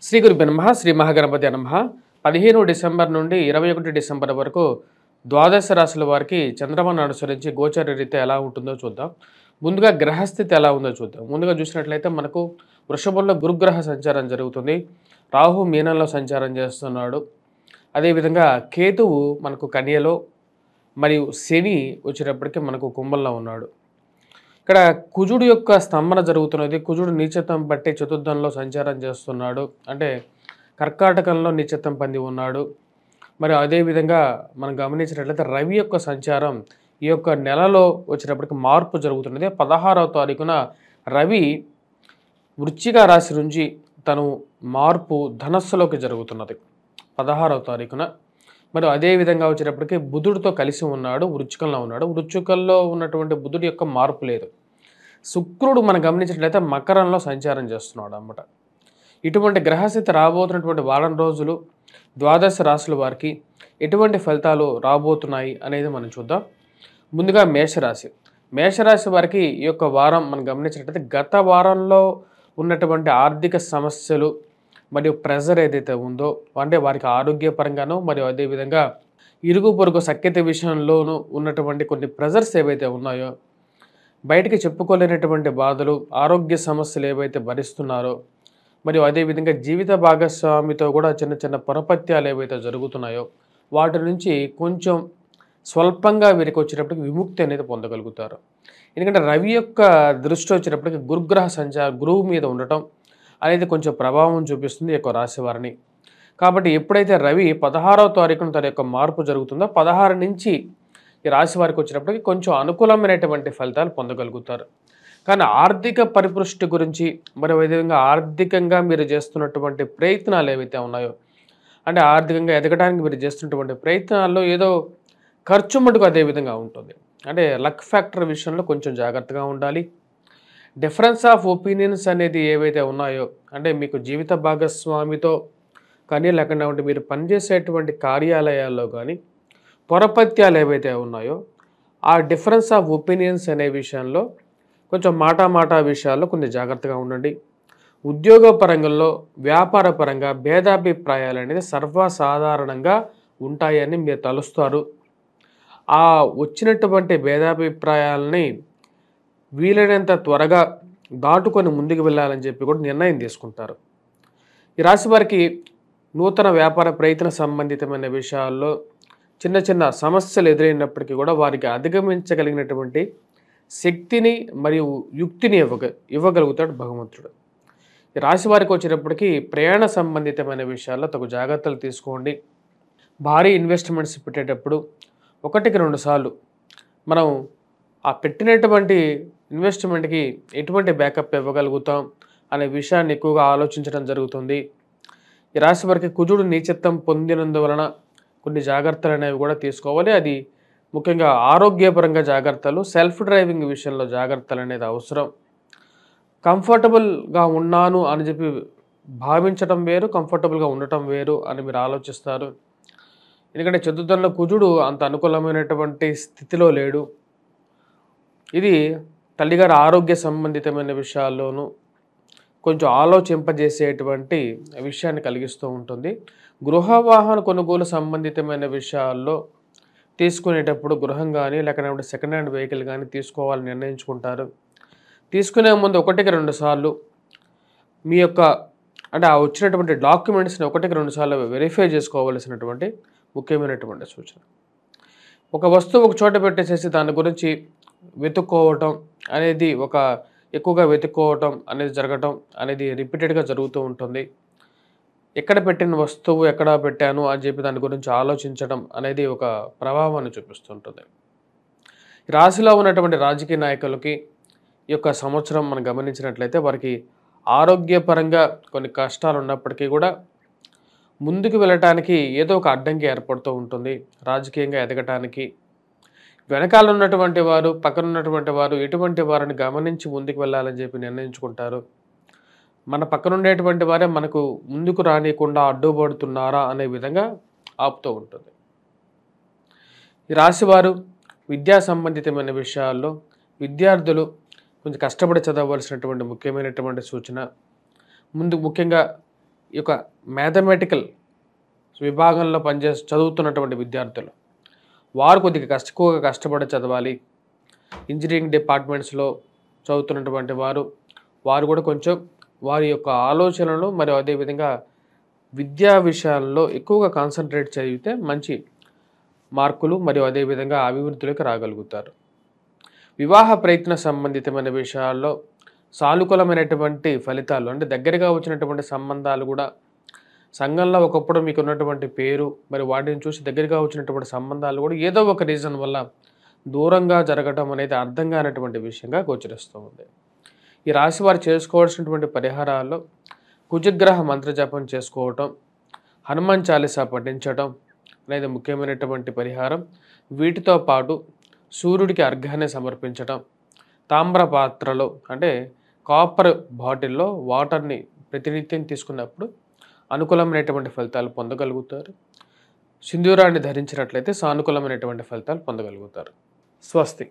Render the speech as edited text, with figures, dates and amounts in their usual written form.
శ్రీ గురుభ్యో నమః శ్రీ మహాగణపతి నమః 15 డిసెంబర్ నుండి 21 డిసెంబర్ వరకు ద్వాదశ రాశుల వారికి చంద్రమాను అనుసరించి గోచర రీత్యా ఎలా ఉంటుందో చూద్దాం. ముందుగా గ్రహస్థితి ఎలా ఉందో చూద్దాం. ముందుగా చూసినట్లయితే మనకు వృషభంలో గురుగ్రహ సంచారం జరుగుతుంది. రాహు మీనంలో సంచారం చేస్తున్నాడు. అదేవిధంగా కేతువు మనకు కన్యలో మరియు శని వచ్చేటప్పటికి మనకు కుంభంలో ఉన్నాడు. ఇక్కడ కుజుడు యొక్క స్తంభన జరుగుతున్నది. కుజుడు నీచత్వం బట్టి చతుర్థంలో సంచారం చేస్తున్నాడు. అంటే కర్కాటకంలో నీచత్వం పొంది ఉన్నాడు. మరి అదేవిధంగా మనం గమనించినట్లయితే రవి యొక్క సంచారం ఈ యొక్క నెలలో వచ్చేటప్పటికి మార్పు జరుగుతున్నది. 16వ తారీఖున రవి వృశ్చిక రాశి నుంచి తను మార్పు ధనస్సులోకి జరుగుతున్నది 16వ తారీఖున. మరి అదేవిధంగా వచ్చేటప్పటికి బుధుడితో కలిసి ఉన్నాడు, వృశ్చికంలో ఉన్నాడు. వృశ్చికంలో ఉన్నటువంటి బుధుడి యొక్క మార్పు లేదు. శుక్రుడు మనం గమనించినట్లయితే మకరంలో సంచారం చేస్తున్నాడు అన్నమాట. ఇటువంటి గ్రహస్థితి రాబోతున్నటువంటి వారం రోజులు ద్వాదశ రాశుల వారికి ఎటువంటి ఫలితాలు రాబోతున్నాయి అనేది మనం చూద్దాం. ముందుగా మేషరాశి. మేషరాశి వారికి ఈ యొక్క వారం మనం గమనించినట్లయితే గత వారంలో ఉన్నటువంటి ఆర్థిక సమస్యలు మరియు ప్రెజర్ ఏదైతే ఉందో అంటే వారికి ఆరోగ్యపరంగానూ మరియు అదేవిధంగా ఇరుగు పొరుగు సఖ్యత విషయంలోనూ ఉన్నటువంటి కొన్ని ప్రెజర్స్ ఏవైతే ఉన్నాయో, బయటికి చెప్పుకోలేనటువంటి బాధలు, ఆరోగ్య సమస్యలు ఏవైతే భరిస్తున్నారో, మరియు అదేవిధంగా జీవిత భాగస్వామితో కూడా చిన్న చిన్న పొరపత్యాలు ఏవైతే జరుగుతున్నాయో వాటి నుంచి కొంచెం స్వల్పంగా వీరికి వచ్చేటప్పటికి విముక్తి అనేది పొందగలుగుతారు. ఎందుకంటే రవి యొక్క దృష్టి వచ్చేటప్పటికి గురువు మీద ఉండటం అనేది కొంచెం ప్రభావం చూపిస్తుంది ఈ యొక్క రాశి వారిని. కాబట్టి ఎప్పుడైతే రవి 16వ తారీఖున తన యొక్క మార్పు జరుగుతుందో 16 నుంచి ఈ రాశి వారికి వచ్చినప్పటికీ కొంచెం అనుకూలమైనటువంటి ఫలితాలు పొందగలుగుతారు. కానీ ఆర్థిక పరిపుష్టి గురించి మరి విధంగా ఆర్థికంగా మీరు చేస్తున్నటువంటి ప్రయత్నాలు ఏవైతే ఉన్నాయో, అంటే ఆర్థికంగా ఎదగడానికి మీరు చేస్తున్నటువంటి ప్రయత్నాల్లో ఏదో ఖర్చు మటుకు అదేవిధంగా ఉంటుంది. అంటే లక్ ఫ్యాక్టర్ విషయంలో కొంచెం జాగ్రత్తగా ఉండాలి. డిఫరెన్స్ ఆఫ్ ఒపీనియన్స్ అనేది ఏవైతే ఉన్నాయో, అంటే మీకు జీవిత భాగస్వామితో కానీ లేకుండా ఉంటే మీరు పనిచేసేటువంటి కార్యాలయాల్లో కానీ పొరపత్యాలు ఏవైతే ఉన్నాయో ఆ డిఫరెన్స్ ఆఫ్ ఒపీనియన్స్ అనే విషయంలో కొంచెం మాట విషయాల్లో కొన్ని జాగ్రత్తగా ఉండండి. ఉద్యోగ పరంగంలో వ్యాపార పరంగా భేదాభిప్రాయాలు అనేది సర్వసాధారణంగా ఉంటాయని మీరు తలుస్తారు. ఆ వచ్చినటువంటి భేదాభిప్రాయాలని వీలైనంత త్వరగా దాటుకొని ముందుకు వెళ్ళాలని చెప్పి కూడా నిర్ణయం తీసుకుంటారు. ఈ రాశి వారికి నూతన వ్యాపార ప్రయత్న సంబంధితమైన విషయాల్లో చిన్న చిన్న సమస్యలు ఎదురైనప్పటికీ కూడా వారికి అధిగమించగలిగినటువంటి శక్తిని మరియు యుక్తిని ఇవ్వగలుగుతాడు భగవంతుడు. ఈ రాశి వారికి వచ్చేటప్పటికి ప్రయాణ సంబంధితమైన విషయాల్లో తగు జాగ్రత్తలు తీసుకోండి. భారీ ఇన్వెస్ట్మెంట్స్ పెట్టేటప్పుడు 1-2 సార్లు మనం ఆ పెట్టినటువంటి ఇన్వెస్ట్మెంట్కి ఎటువంటి బ్యాకప్ ఇవ్వగలుగుతాం అనే విషయాన్ని ఎక్కువగా ఆలోచించడం జరుగుతుంది. ఈ రాశి వారికి కుజుడు నీచత్వం పొందినందువలన కొన్ని జాగ్రత్తలు అనేవి కూడా తీసుకోవాలి. అది ముఖ్యంగా ఆరోగ్యపరంగా జాగ్రత్తలు, సెల్ఫ్ డ్రైవింగ్ విషయంలో జాగ్రత్తలు అనేది అవసరం. కంఫర్టబుల్గా ఉన్నాను అని చెప్పి భావించడం వేరు, కంఫర్టబుల్గా ఉండటం వేరు అని మీరు ఆలోచిస్తారు. ఎందుకంటే చతుర్థంలో కుజుడు అంత అనుకూలమైనటువంటి స్థితిలో లేడు. ఇది తల్లిగారి ఆరోగ్య సంబంధితమైన విషయాల్లోనూ కొంచెం ఆలోచింపజేసేటువంటి విషయాన్ని కలిగిస్తూ ఉంటుంది. గృహ వాహన కొనుగోలు సంబంధితమైన విషయాల్లో తీసుకునేటప్పుడు గృహం కానీ లేకపోతే సెకండ్ హ్యాండ్ వెహికల్ కానీ తీసుకోవాలని నిర్ణయించుకుంటారు. తీసుకునే ముందు 1-2 సార్లు మీ యొక్క అంటే ఆ వచ్చినటువంటి డాక్యుమెంట్స్ని 1-2 సార్లు వెరిఫై చేసుకోవాల్సినటువంటి ముఖ్యమైనటువంటి సూచన. ఒక వస్తువు ఒక చోట పెట్టేసేసి దాని గురించి వెతుక్కోవటం అనేది ఎక్కువగా వెతుక్కోవటం అనేది జరగటం అనేది రిపీటెడ్గా జరుగుతూ ఉంటుంది. ఎక్కడ పెట్టిన వస్తువు ఎక్కడ పెట్టాను అని చెప్పి దాని గురించి ఆలోచించడం అనేది ఒక ప్రభావాన్ని చూపిస్తుంటుంది. రాశిలో ఉన్నటువంటి రాజకీయ నాయకులకి ఈ యొక్క సంవత్సరం మనం గమనించినట్లయితే వారికి ఆరోగ్యపరంగా కొన్ని కష్టాలు ఉన్నప్పటికీ కూడా ముందుకు వెళ్ళటానికి ఏదో ఒక అడ్డంకి ఏర్పడుతూ ఉంటుంది. రాజకీయంగా ఎదగటానికి వెనకాల ఉన్నటువంటి వారు, పక్కన ఉన్నటువంటి వారు ఎటువంటి వారిని గమనించి ముందుకు వెళ్ళాలని చెప్పి నిర్ణయించుకుంటారు. మన పక్కన ఉండేటువంటి వారే మనకు ముందుకు రానియకుండా అడ్డుపడుతున్నారా అనే విధంగా ఆపుతూ ఉంటుంది. ఈ రాశివారు విద్యా సంబంధితమైన విషయాల్లో విద్యార్థులు కొంచెం కష్టపడి చదవవలసినటువంటి ముఖ్యమైనటువంటి సూచన. ముఖ్యంగా ఈ యొక్క మ్యాథమెటికల్ విభాగంలో చదువుతున్నటువంటి విద్యార్థులు వారు కొద్దిగా ఎక్కువగా కష్టపడి చదవాలి. ఇంజనీరింగ్ డిపార్ట్మెంట్స్‌లో చదువుతున్నటువంటి వారు కూడా కొంచెం వారి యొక్క ఆలోచనలు మరియు అదేవిధంగా విద్యా విషయాల్లో ఎక్కువగా కాన్సంట్రేట్ చదివితే మంచి మార్కులు మరియు అదేవిధంగా అభివృద్ధిలోకి రాగలుగుతారు. వివాహ ప్రయత్న సంబంధితమైన విషయాల్లో సానుకూలమైనటువంటి ఫలితాలు అంటే దగ్గరగా వచ్చినటువంటి సంబంధాలు కూడా సంఘంలో ఒకప్పుడు మీకు ఉన్నటువంటి పేరు మరి వాటిని చూసి దగ్గరగా వచ్చినటువంటి సంబంధాలు కూడా ఏదో ఒక రీజన్ వల్ల దూరంగా జరగడం అనేది అర్థం కానటువంటి విషయంగా గోచరిస్తూ ఉంది. ఈ రాశి వారు చేసుకోవాల్సినటువంటి పరిహారాల్లో కుజగ్రహ మంత్రజపం చేసుకోవటం, హనుమాన్ చాలీసా పఠించడం అనేది ముఖ్యమైనటువంటి పరిహారం. వీటితో పాటు సూర్యుడికి అర్ఘ్యాన్ని సమర్పించడం, తామ్ర పాత్రలో అంటే కాపర్ బాటిల్లో వాటర్ని ప్రతినిత్యం తీసుకున్నప్పుడు అనుకూలమైనటువంటి ఫలితాలు పొందగలుగుతారు. సింధూరాన్ని ధరించినట్లయితే సానుకూలమైనటువంటి ఫలితాలు పొందగలుగుతారు. స్వస్తి.